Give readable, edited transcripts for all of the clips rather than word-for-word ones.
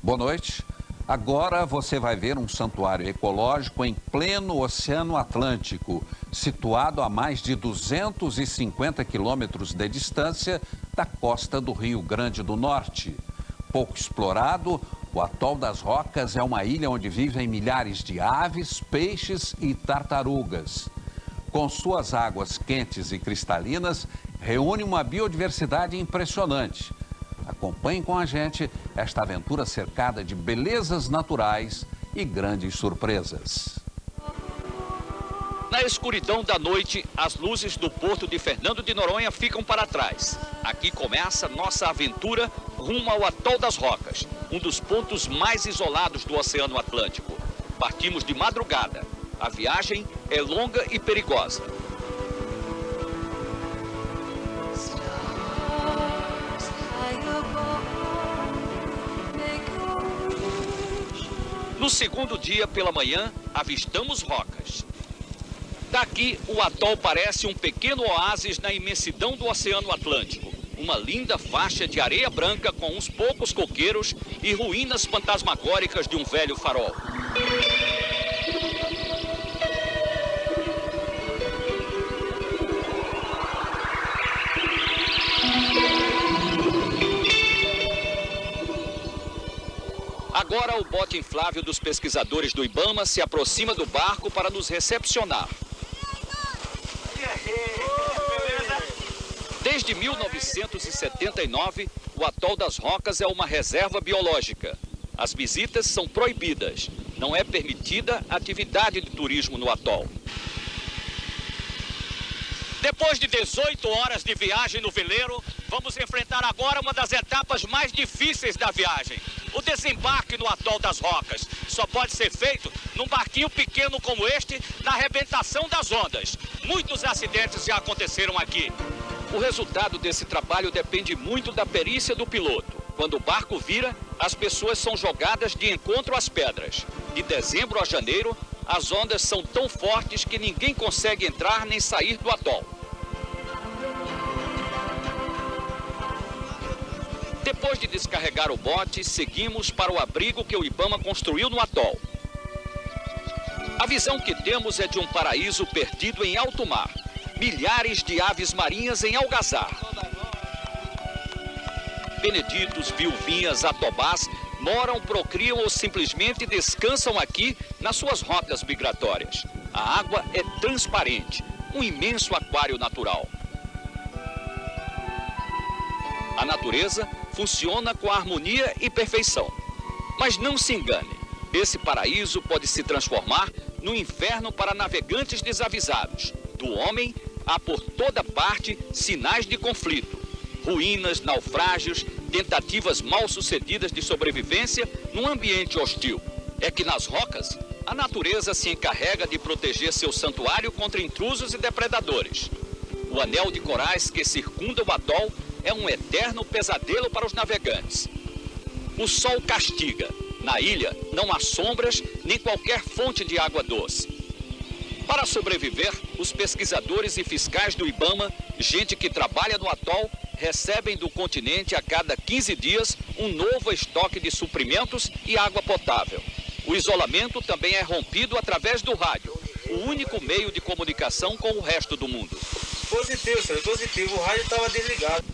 Boa noite. Agora você vai ver um santuário ecológico em pleno Oceano Atlântico, situado a mais de 250 quilômetros de distância da costa do Rio Grande do Norte. Pouco explorado, o Atol das Rocas é uma ilha onde vivem milhares de aves, peixes e tartarugas. Com suas águas quentes e cristalinas, reúne uma biodiversidade impressionante. Acompanhe com a gente esta aventura cercada de belezas naturais e grandes surpresas. Na escuridão da noite, as luzes do porto de Fernando de Noronha ficam para trás. Aqui começa nossa aventura rumo ao Atol das Rocas, um dos pontos mais isolados do Oceano Atlântico. Partimos de madrugada. A viagem é longa e perigosa. No segundo dia pela manhã, avistamos rocas. Daqui, o atol parece um pequeno oásis na imensidão do Oceano Atlântico. Uma linda faixa de areia branca com uns poucos coqueiros e ruínas fantasmagóricas de um velho farol. Agora o bote inflável dos pesquisadores do IBAMA se aproxima do barco para nos recepcionar. Desde 1979, o Atol das Rocas é uma reserva biológica. As visitas são proibidas. Não é permitida atividade de turismo no atol. Depois de 18 horas de viagem no veleiro, vamos enfrentar agora uma das etapas mais difíceis da viagem. O desembarque no Atol das Rocas só pode ser feito num barquinho pequeno como este, na arrebentação das ondas. Muitos acidentes já aconteceram aqui. O resultado desse trabalho depende muito da perícia do piloto. Quando o barco vira, as pessoas são jogadas de encontro às pedras. De dezembro a janeiro, as ondas são tão fortes que ninguém consegue entrar nem sair do atol. Depois de descarregar o bote, seguimos para o abrigo que o IBAMA construiu no atol. A visão que temos é de um paraíso perdido em alto mar. Milhares de aves marinhas em algazar. Beneditos, viuvinhas, atobás moram, procriam ou simplesmente descansam aqui nas suas rotas migratórias. A água é transparente, um imenso aquário natural. A natureza funciona com harmonia e perfeição. Mas não se engane, esse paraíso pode se transformar no inferno para navegantes desavisados. Do homem, há por toda parte sinais de conflito. Ruínas, naufrágios, tentativas mal sucedidas de sobrevivência num ambiente hostil. É que nas rocas, a natureza se encarrega de proteger seu santuário contra intrusos e depredadores. O anel de corais que circunda o atol é um eterno pesadelo para os navegantes. O sol castiga. Na ilha não há sombras nem qualquer fonte de água doce. Para sobreviver, os pesquisadores e fiscais do IBAMA, gente que trabalha no atol, recebem do continente a cada 15 dias um novo estoque de suprimentos e água potável. O isolamento também é rompido através do rádio, o único meio de comunicação com o resto do mundo. Positivo, senhor, positivo. O rádio estava desligado.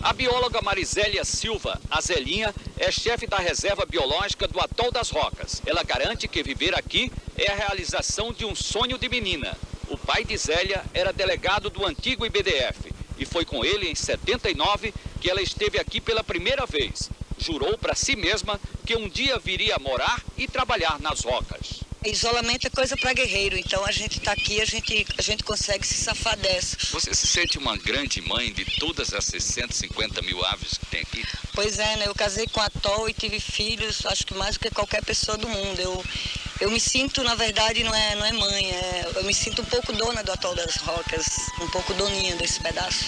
A bióloga Marizélia Silva, a Zelinha, é chefe da reserva biológica do Atol das Rocas. Ela garante que viver aqui é a realização de um sonho de menina. O pai de Zélia era delegado do antigo IBDF e foi com ele em 79 que ela esteve aqui pela primeira vez. Jurou para si mesma que um dia viria morar e trabalhar nas rocas. Isolamento é coisa para guerreiro, então a gente está aqui, a gente consegue se safar dessa. Você se sente uma grande mãe de todas as 150 mil aves que tem aqui? Pois é, né? Eu casei com a Atol e tive filhos, acho que mais do que qualquer pessoa do mundo. Eu me sinto, na verdade, não é mãe, eu me sinto um pouco dona do Atol das Rocas, um pouco doninha desse pedaço.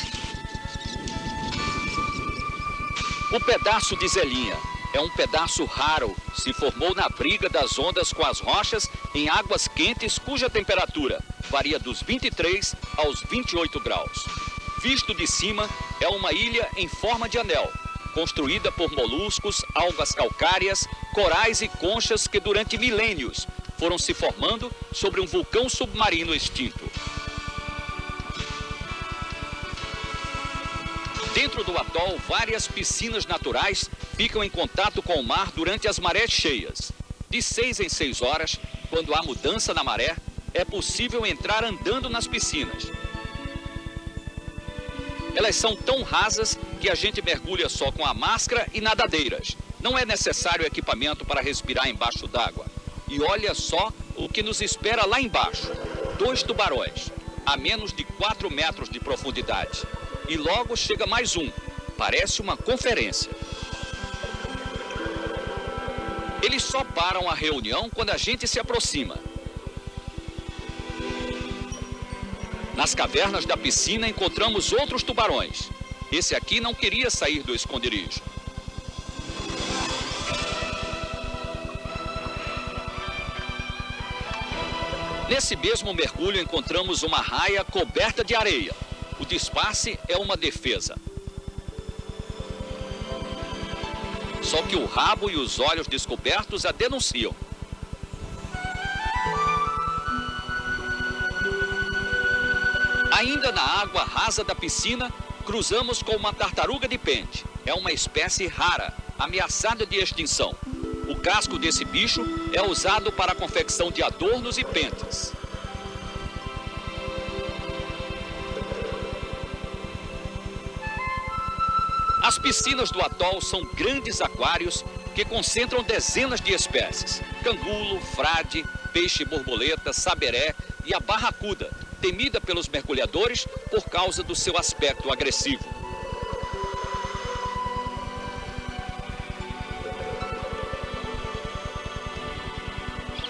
O pedaço de Zelinha é um pedaço raro, se formou na briga das ondas com as rochas em águas quentes cuja temperatura varia dos 23 aos 28 graus. Visto de cima, é uma ilha em forma de anel. construída por moluscos, algas calcárias, corais e conchas que durante milênios foram se formando sobre um vulcão submarino extinto. Dentro do atol, várias piscinas naturais ficam em contato com o mar durante as marés cheias. De 6 em 6 horas, quando há mudança na maré, é possível entrar andando nas piscinas. Elas são tão rasas que a gente mergulha só com a máscara e nadadeiras. Não é necessário equipamento para respirar embaixo d'água. E olha só o que nos espera lá embaixo. 2 tubarões, a menos de 4 metros de profundidade. E logo chega mais um. Parece uma conferência. Eles só param a reunião quando a gente se aproxima. Nas cavernas da piscina encontramos outros tubarões. Esse aqui não queria sair do esconderijo. Nesse mesmo mergulho encontramos uma raia coberta de areia. O disfarce é uma defesa. Só que o rabo e os olhos descobertos a denunciam. Ainda na água rasa da piscina, cruzamos com uma tartaruga de pente. É uma espécie rara, ameaçada de extinção. O casco desse bicho é usado para a confecção de adornos e pentes. As piscinas do atol são grandes aquários que concentram dezenas de espécies. Cangulo, frade, peixe-borboleta, saberé e a barracuda, temida pelos mergulhadores por causa do seu aspecto agressivo.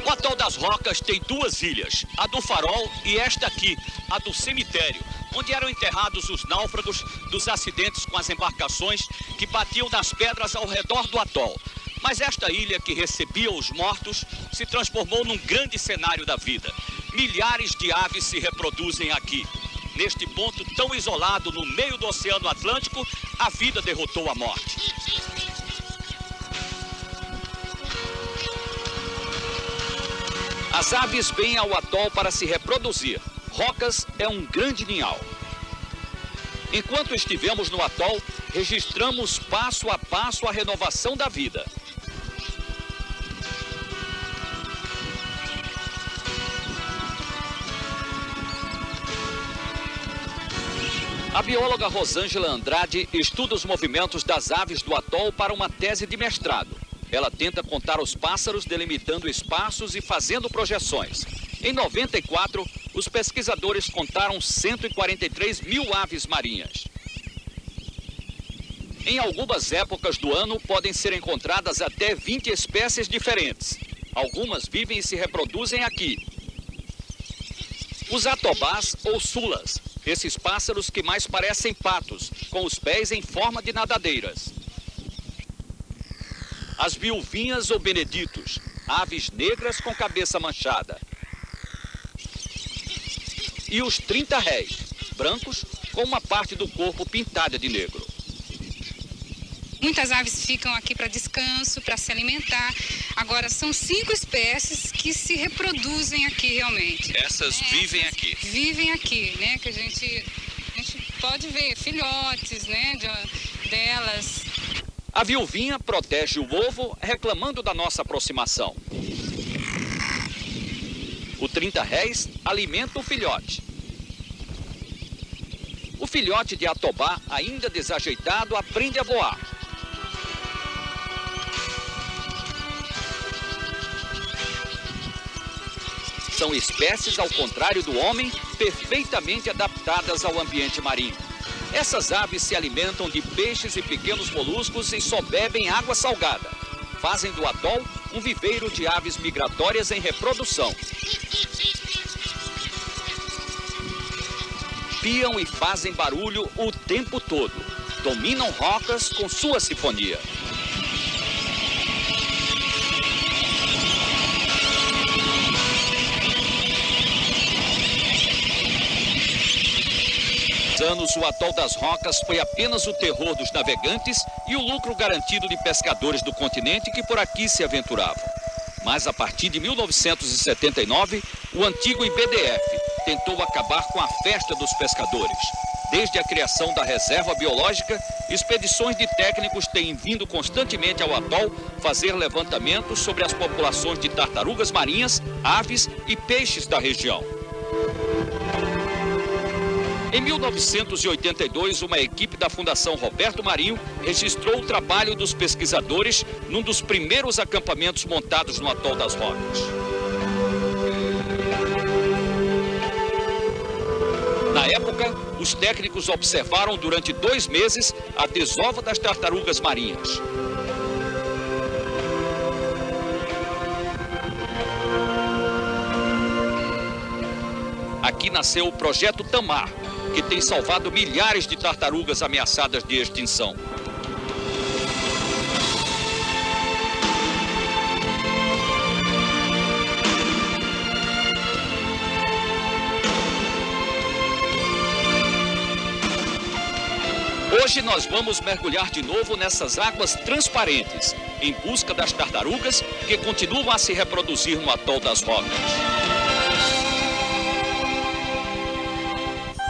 O atol das Rocas tem 2 ilhas, a do Farol e esta aqui, a do Cemitério, onde eram enterrados os náufragos dos acidentes com as embarcações que batiam nas pedras ao redor do atol. Mas esta ilha que recebia os mortos se transformou num grande cenário da vida. Milhares de aves se reproduzem aqui. Neste ponto tão isolado no meio do Oceano Atlântico, a vida derrotou a morte. As aves vêm ao atol para se reproduzir. Rocas é um grande ninhal. Enquanto estivemos no atol, registramos passo a passo a renovação da vida. A bióloga Rosângela Andrade estuda os movimentos das aves do atol para uma tese de mestrado. Ela tenta contar os pássaros, delimitando espaços e fazendo projeções. Em 94, os pesquisadores contaram 143 mil aves marinhas. Em algumas épocas do ano, podem ser encontradas até 20 espécies diferentes. Algumas vivem e se reproduzem aqui. Os atobás ou sulas, esses pássaros que mais parecem patos, com os pés em forma de nadadeiras. As viuvinhas ou beneditos, aves negras com cabeça manchada. E os 30 réis, brancos com uma parte do corpo pintada de negro. Muitas aves ficam aqui para descanso, para se alimentar. Agora, são 5 espécies que se reproduzem aqui realmente. Essas vivem aqui? Vivem aqui, né? Que a gente pode ver filhotes, né, delas. A viuvinha protege o ovo reclamando da nossa aproximação. O 30 réis alimenta o filhote. O filhote de atobá, ainda desajeitado, aprende a voar. São espécies, ao contrário do homem, perfeitamente adaptadas ao ambiente marinho. Essas aves se alimentam de peixes e pequenos moluscos e só bebem água salgada. Fazem do atol um viveiro de aves migratórias em reprodução. Piam e fazem barulho o tempo todo. Dominam rocas com sua sinfonia. anos, o atol das Rocas foi apenas o terror dos navegantes e o lucro garantido de pescadores do continente que por aqui se aventuravam. Mas a partir de 1979, o antigo IBDF tentou acabar com a festa dos pescadores. Desde a criação da reserva biológica, expedições de técnicos têm vindo constantemente ao atol fazer levantamentos sobre as populações de tartarugas marinhas, aves e peixes da região. Em 1982, uma equipe da Fundação Roberto Marinho registrou o trabalho dos pesquisadores num dos primeiros acampamentos montados no atol das Rocas. Na época, os técnicos observaram durante 2 meses a desova das tartarugas marinhas. Aqui nasceu o Projeto Tamar, que tem salvado milhares de tartarugas ameaçadas de extinção. Hoje nós vamos mergulhar de novo nessas águas transparentes, em busca das tartarugas que continuam a se reproduzir no atol das Rocas.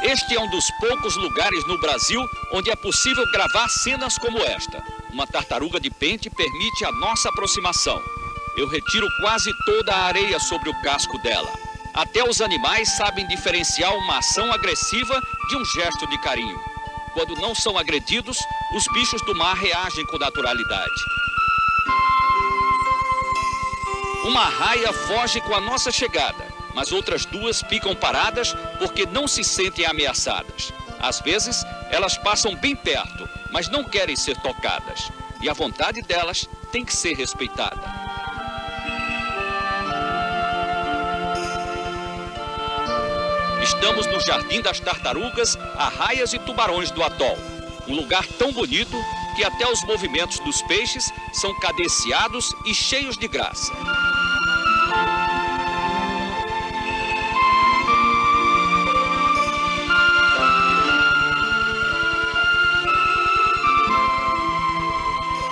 Este é um dos poucos lugares no Brasil onde é possível gravar cenas como esta. Uma tartaruga de pente permite a nossa aproximação. Eu retiro quase toda a areia sobre o casco dela. Até os animais sabem diferenciar uma ação agressiva de um gesto de carinho. Quando não são agredidos, os bichos do mar reagem com naturalidade. Uma arraia foge com a nossa chegada, mas outras 2 ficam paradas porque não se sentem ameaçadas. Às vezes, elas passam bem perto, mas não querem ser tocadas. E a vontade delas tem que ser respeitada. Estamos no Jardim das Tartarugas, Arraias e Tubarões do atol. Um lugar tão bonito que até os movimentos dos peixes são cadenciados e cheios de graça.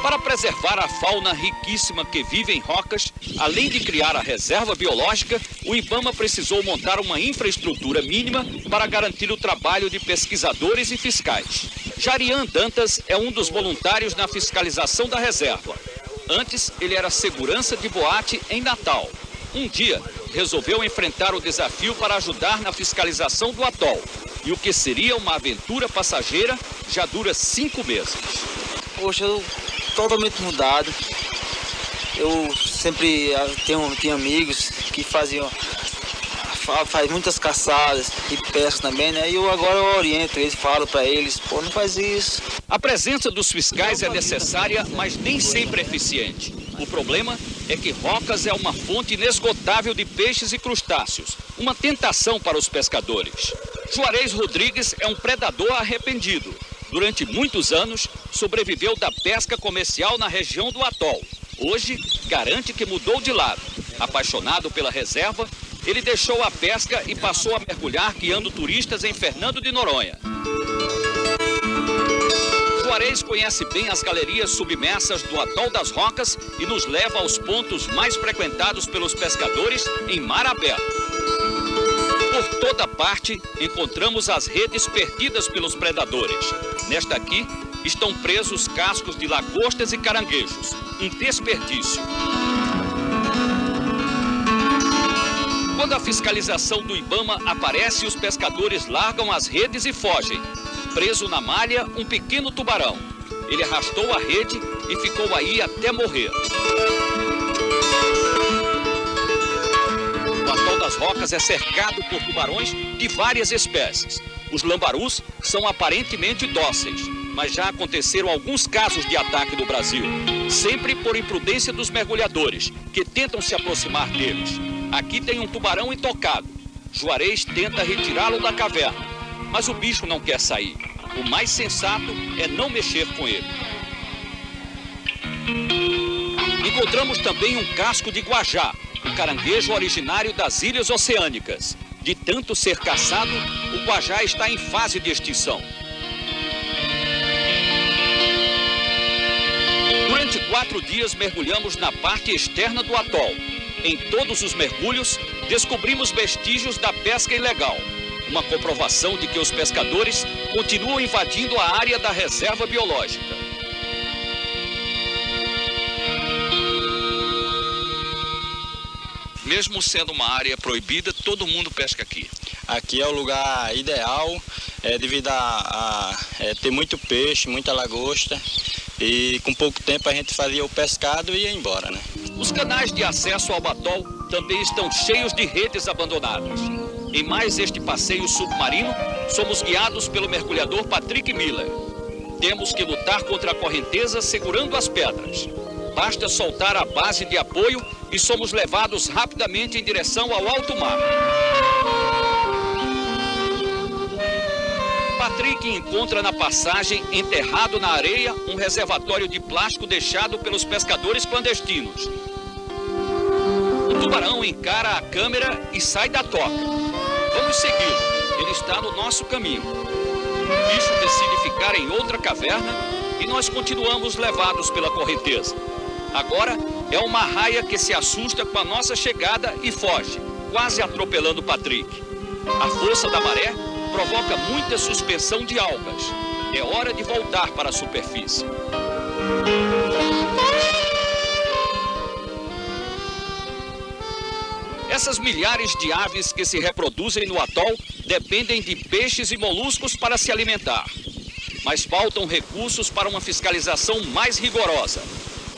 Para preservar a fauna riquíssima que vive em Rocas, além de criar a reserva biológica, o IBAMA precisou montar uma infraestrutura mínima para garantir o trabalho de pesquisadores e fiscais. Jarian Dantas é um dos voluntários na fiscalização da reserva. Antes, ele era segurança de boate em Natal. Um dia, resolveu enfrentar o desafio para ajudar na fiscalização do atol. E o que seria uma aventura passageira já dura 5 meses. Poxa, eu totalmente mudado. Eu sempre tinha amigos que faz muitas caçadas e pesca também, né? E agora eu oriento eles, falo para eles, pô, não faz isso. A presença dos fiscais é necessária, mas nem sempre eficiente. O problema é que Rocas é uma fonte inesgotável de peixes e crustáceos, uma tentação para os pescadores. Juarez Rodrigues é um predador arrependido. Durante muitos anos, sobreviveu da pesca comercial na região do atol. Hoje, garante que mudou de lado. Apaixonado pela reserva, ele deixou a pesca e passou a mergulhar guiando turistas em Fernando de Noronha. Juarez conhece bem as galerias submersas do atol das Rocas e nos leva aos pontos mais frequentados pelos pescadores em mar aberto. Por toda parte, encontramos as redes perdidas pelos predadores. Nesta aqui, estão presos cascos de lagostas e caranguejos. Um desperdício. Quando a fiscalização do IBAMA aparece, os pescadores largam as redes e fogem. Preso na malha, um pequeno tubarão. Ele arrastou a rede e ficou aí até morrer. O atol das Rocas é cercado por tubarões de várias espécies. Os lambarus são aparentemente dóceis, mas já aconteceram alguns casos de ataque no Brasil. Sempre por imprudência dos mergulhadores, que tentam se aproximar deles. Aqui tem um tubarão intocado. Juarez tenta retirá-lo da caverna, mas o bicho não quer sair. O mais sensato é não mexer com ele. Encontramos também um casco de guajá, um caranguejo originário das ilhas oceânicas. De tanto ser caçado, o cuajá está em fase de extinção. Durante 4 dias mergulhamos na parte externa do atol. Em todos os mergulhos, descobrimos vestígios da pesca ilegal. Uma comprovação de que os pescadores continuam invadindo a área da reserva biológica. Mesmo sendo uma área proibida, todo mundo pesca aqui. Aqui é o lugar ideal, devido a ter muito peixe, muita lagosta. E com pouco tempo a gente fazia o pescado e ia embora, né? Os canais de acesso ao atol também estão cheios de redes abandonadas. Em mais este passeio submarino, somos guiados pelo mergulhador Patrick Miller. Temos que lutar contra a correnteza segurando as pedras. Basta soltar a base de apoio e somos levados rapidamente em direção ao alto mar. Patrick encontra na passagem, enterrado na areia, um reservatório de plástico deixado pelos pescadores clandestinos. O tubarão encara a câmera e sai da toca. Vamos segui-lo, ele está no nosso caminho. O bicho decide ficar em outra caverna e nós continuamos levados pela correnteza. Agora é uma raia que se assusta com a nossa chegada e foge, quase atropelando Patrick. A força da maré provoca muita suspensão de algas. É hora de voltar para a superfície. Essas milhares de aves que se reproduzem no atol dependem de peixes e moluscos para se alimentar. Mas faltam recursos para uma fiscalização mais rigorosa.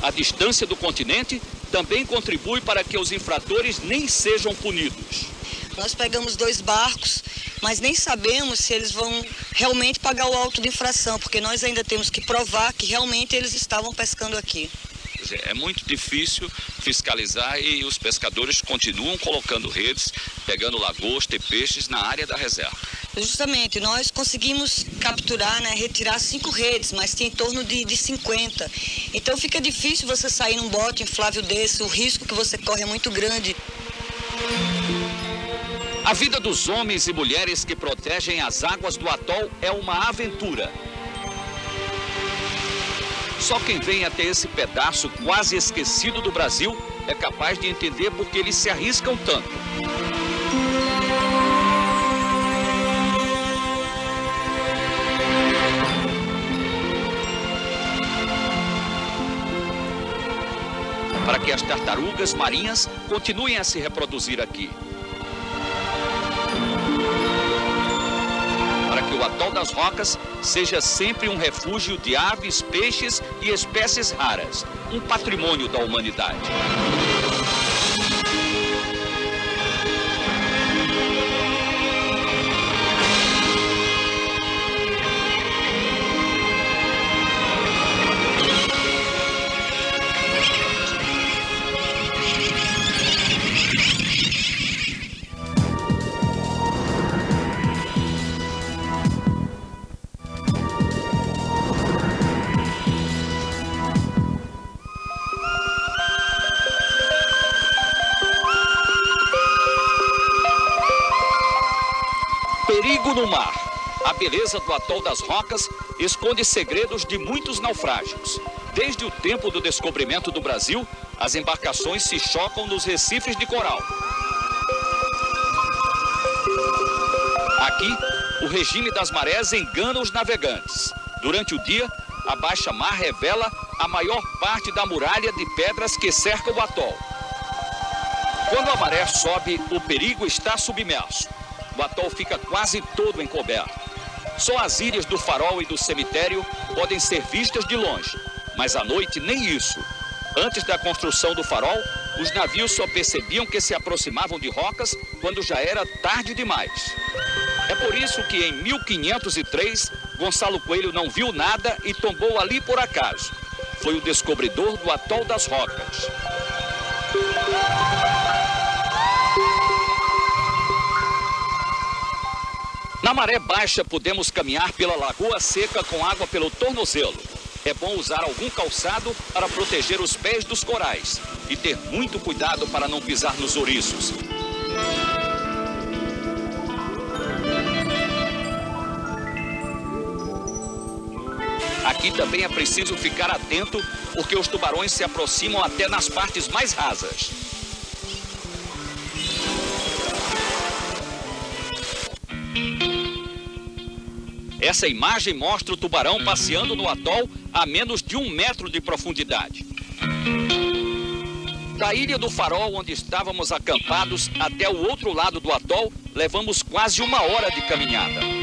A distância do continente também contribui para que os infratores nem sejam punidos. Nós pegamos 2 barcos, mas nem sabemos se eles vão realmente pagar o auto de infração, porque nós ainda temos que provar que realmente eles estavam pescando aqui. É muito difícil fiscalizar e os pescadores continuam colocando redes, pegando lagosta e peixes na área da reserva. Justamente, nós conseguimos capturar, retirar 5 redes, mas tem em torno de 50. Então fica difícil você sair num bote inflável desse, o risco que você corre é muito grande. A vida dos homens e mulheres que protegem as águas do atol é uma aventura. Só quem vem até esse pedaço quase esquecido do Brasil é capaz de entender por que eles se arriscam tanto. Para que as tartarugas marinhas continuem a se reproduzir aqui. Para que o atol das Rocas seja sempre um refúgio de aves, peixes e espécies raras, um patrimônio da humanidade. Perigo no mar. A beleza do atol das Rocas esconde segredos de muitos naufrágios. Desde o tempo do descobrimento do Brasil, as embarcações se chocam nos recifes de coral. Aqui, o regime das marés engana os navegantes. Durante o dia, a baixa-mar revela a maior parte da muralha de pedras que cerca o atol. Quando a maré sobe, o perigo está submerso. O atol fica quase todo encoberto. Só as ilhas do Farol e do Cemitério podem ser vistas de longe, mas à noite nem isso. Antes da construção do farol, os navios só percebiam que se aproximavam de Rocas quando já era tarde demais. É por isso que em 1503, Gonçalo Coelho não viu nada e tombou ali por acaso. Foi o descobridor do atol das Rocas. Na maré baixa, podemos caminhar pela lagoa seca com água pelo tornozelo. É bom usar algum calçado para proteger os pés dos corais e ter muito cuidado para não pisar nos ouriços. Aqui também é preciso ficar atento, porque os tubarões se aproximam até nas partes mais rasas. Essa imagem mostra o tubarão passeando no atol a menos de 1 metro de profundidade. Da Ilha do Farol, onde estávamos acampados, até o outro lado do atol, levamos quase 1 hora de caminhada.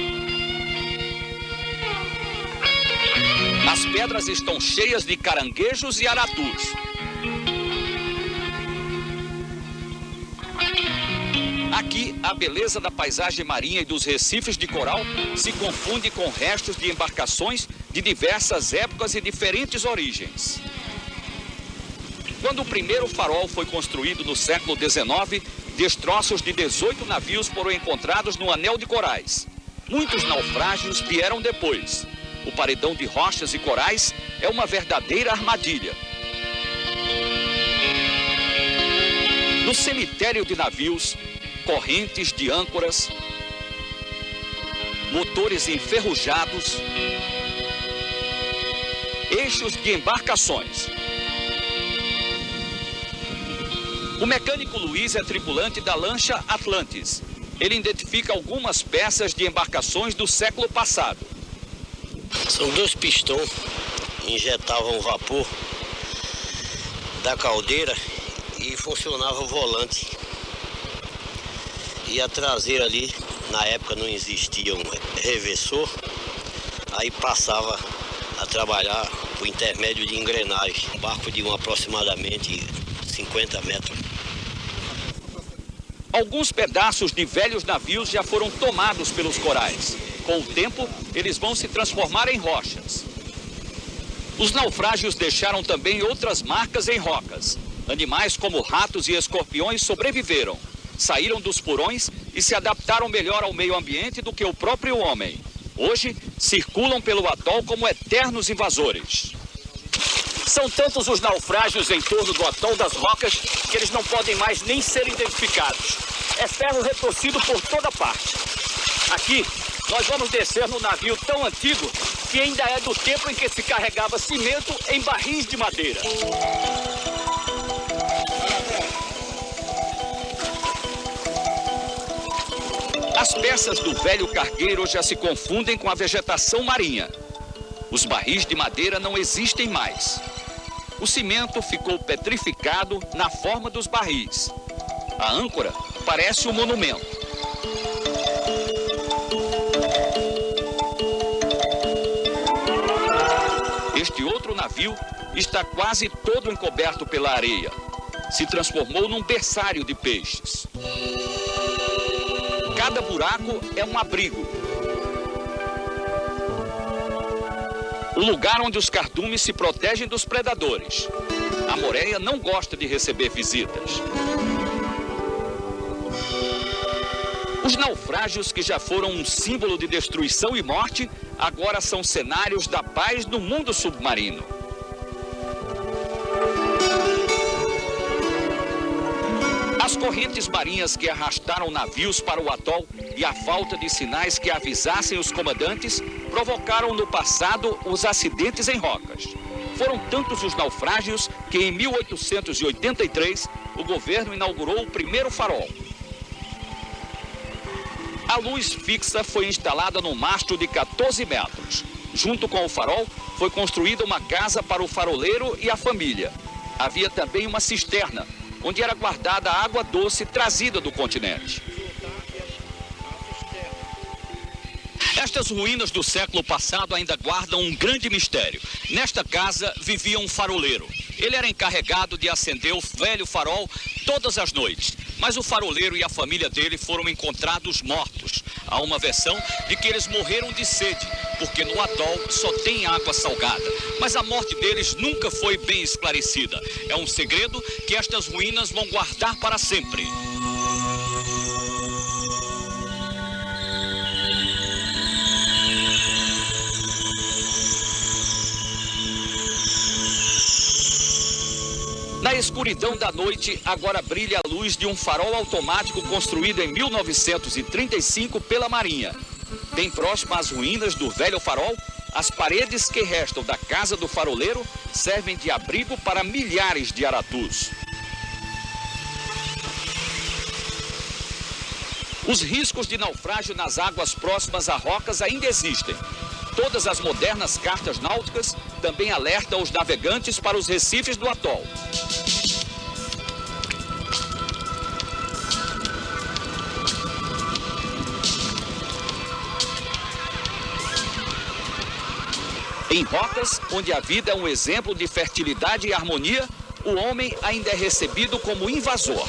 As pedras estão cheias de caranguejos e aratus. Aqui, a beleza da paisagem marinha e dos recifes de coral se confunde com restos de embarcações de diversas épocas e diferentes origens. Quando o primeiro farol foi construído no século XIX, destroços de 18 navios foram encontrados no Anel de Corais. Muitos naufrágios vieram depois. O paredão de rochas e corais é uma verdadeira armadilha. No cemitério de navios, correntes de âncoras, motores enferrujados, eixos de embarcações. O mecânico Luiz é tripulante da lancha Atlantis. Ele identifica algumas peças de embarcações do século passado. São 2 pistões, injetavam vapor da caldeira e funcionava o volante. E a traseira ali, na época não existia um reversor, aí passava a trabalhar por intermédio de engrenagem. Um barco de aproximadamente 50 metros. Alguns pedaços de velhos navios já foram tomados pelos corais. Com o tempo, eles vão se transformar em rochas. Os naufrágios deixaram também outras marcas em rocas. Animais como ratos e escorpiões sobreviveram. Saíram dos porões e se adaptaram melhor ao meio ambiente do que o próprio homem. Hoje, circulam pelo atol como eternos invasores. São tantos os naufrágios em torno do atol das rocas que eles não podem mais nem ser identificados. É ferro retorcido por toda parte. Aqui, nós vamos descer num navio tão antigo que ainda é do tempo em que se carregava cimento em barris de madeira. As peças do velho cargueiro já se confundem com a vegetação marinha. Os barris de madeira não existem mais. O cimento ficou petrificado na forma dos barris. A âncora parece um monumento. Este outro navio está quase todo encoberto pela areia. Se transformou num berçário de peixes. Cada buraco é um abrigo. O lugar onde os cardumes se protegem dos predadores. A moreia não gosta de receber visitas. Os naufrágios que já foram um símbolo de destruição e morte, agora são cenários da paz no mundo submarino. As correntes marinhas que arrastaram navios para o atol e a falta de sinais que avisassem os comandantes provocaram no passado os acidentes em rocas. Foram tantos os naufrágios que em 1883 o governo inaugurou o primeiro farol. A luz fixa foi instalada no mastro de 14 metros. Junto com o farol foi construída uma casa para o faroleiro e a família. Havia também uma cisterna, onde era guardada a água doce trazida do continente. Estas ruínas do século passado ainda guardam um grande mistério. Nesta casa vivia um faroleiro. Ele era encarregado de acender o velho farol todas as noites. Mas o faroleiro e a família dele foram encontrados mortos. Há uma versão de que eles morreram de sede, porque no atol só tem água salgada. Mas a morte deles nunca foi bem esclarecida. É um segredo que estas ruínas vão guardar para sempre. Na escuridão da noite, agora brilha a luz de um farol automático construído em 1935 pela Marinha. Bem próximo às ruínas do velho farol, as paredes que restam da casa do faroleiro servem de abrigo para milhares de aratus. Os riscos de naufrágio nas águas próximas a rocas ainda existem. Todas as modernas cartas náuticas também alertam os navegantes para os recifes do atol. Em rocas, onde a vida é um exemplo de fertilidade e harmonia, o homem ainda é recebido como invasor.